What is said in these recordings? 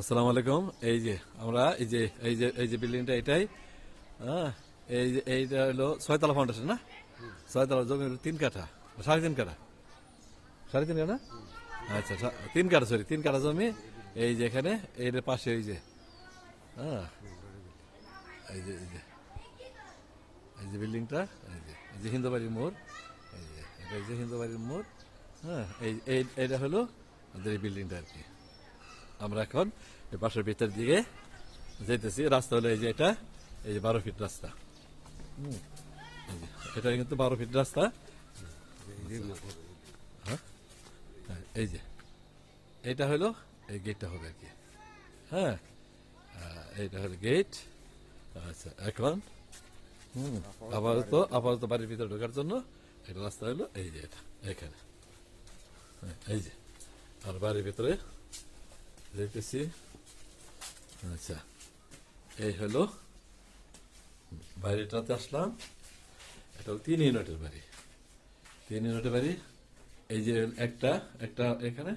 আসসালামু আলাইকুম। এই যে আমরা এই যে বিল্ডিংটা এটাই। হ্যাঁ, এইটা হলো ছয়তলা ফাউন্ডেশন না? ছয়তলা জমি হলো 3 কাঠা, 3.5 কাঠা, 3.5 কাঠা না? আচ্ছা, 3 কাঠা, সরি 3 কাঠা জমি। এই যে এখানে এর পাশে এই যে, হ্যাঁ, এই যে বিল্ডিংটা, এই যে হিন্দুবাড়ির মোড়, এই যে হিন্দুবাড়ির মোড়। হ্যাঁ, এইটা হলো আমাদের এই বিল্ডিংটা আর কি। আমরা এখন এই বাসার ভিতর দিকে যাইতেছি। রাস্তা হলো এই যে এটা, এই যে 12 ফিট রাস্তা। এই যে, এটা কিন্তু 12 ফিট রাস্তা। হ্যাঁ, এই যে এইটা হলো এই গেটটা হবে আর কি। হ্যাঁ, এইটা হলো গেট। আচ্ছা, এখন আপাতত বাড়ির ভিতরে ঢোকার জন্য এটা রাস্তা হলো এই যে এটা এখানে। হ্যাঁ, এই যে আর বাড়ির ভিতরে যাইতেছি। আচ্ছা, এই হলো বাড়িটাতে আসলাম। এটা হলো 3 ইউনিটের বাড়ি। 3 ইউনিটের বাড়ি। এই যে একটা একটা এখানে,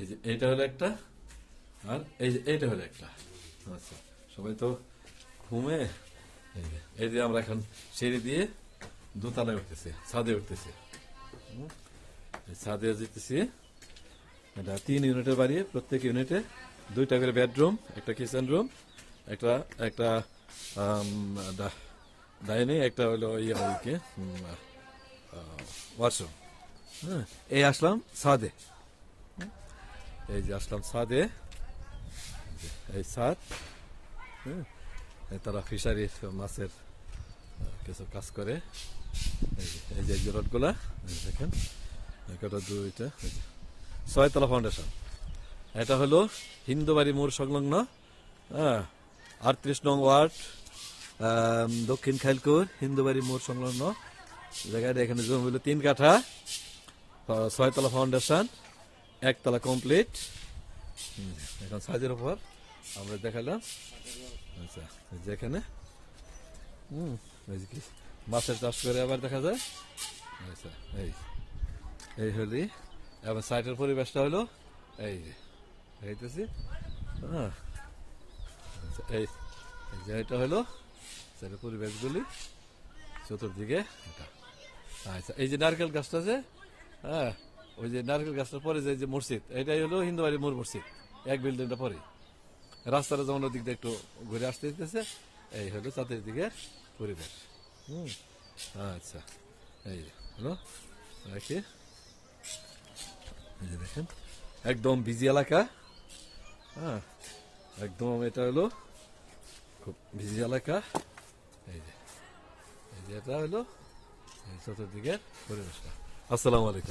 এই যে এইটা হলো একটা, আর এই যে এইটা হলো একটা। আচ্ছা, সবাই তো ঘুমে। এই যে আমরা এখন সিঁড়ি দিয়ে দোতলায় উঠতেছি, ছাদে উঠতেছি। এই ছাদে যেতেছি। এটা 3 ইউনিটের বাড়ি। প্রত্যেক ইউনিটে 2টা করে বেডরুম, একটা কিচেন রুম, একটা একটা ডাইনিং, একটা হলো ইয়ে আর কি ওয়াশরুম। হ্যাঁ, এই আসলাম ছাদে। এই যে আসলাম ছাদে, এই ছাদ। হ্যাঁ, তারা ফিশারির মাছের কিছু কাজ করে। এই যে রডগুলা দেখেন, একটা দুইটা, 6তলা ফাউন্ডেশন। এটা হলো হিন্দুবাড়ি মোড় সংলগ্ন। হ্যাঁ, 38 নং ওয়ার্ড, দক্ষিণ খাইলকুর হিন্দুবাড়ি মোড় সংলগ্ন জায়গাটা। এখানে জমি হলো 3 কাঠা, 6তলা ফাউন্ডেশন, 1তলা কমপ্লিট। এখন সাইজের উপর আমরা দেখালাম। আচ্ছা, যেখানে এই যে কি মাছের চাষ করে আবার দেখা যায়। আচ্ছা, এই হলি এবং সাইটের পরিবেশটা হলো এই যে দেখাইতেছি। হ্যাঁ, আচ্ছা, এই যে এটা হলো সাইটের পরিবেশগুলি চতুর্দিকে এটা। আচ্ছা, এই যে নারকেল গাছটা আছে, হ্যাঁ, ওই যে নারকেল গাছটার পরে যে মসজিদ, এটাই হলো হিন্দুবাড়ি মোড় মসজিদ। এক বিল্ডিংটা পরে রাস্তাটা যেমন ওদিক দিয়ে একটু ঘুরে আসতে দিতেছে। এই হলো চাঁদের দিকের পরিবেশ। হুম, আচ্ছা, এই হলো রাখি। এই যে দেখেন, একদম বিজি এলাকা। হ্যাঁ, একদম এটা হলো খুব বিজি এলাকা। এই যে এটা হলো এই চতুর্দিকের পরিবেশটা। আসসালামু আলাইকুম।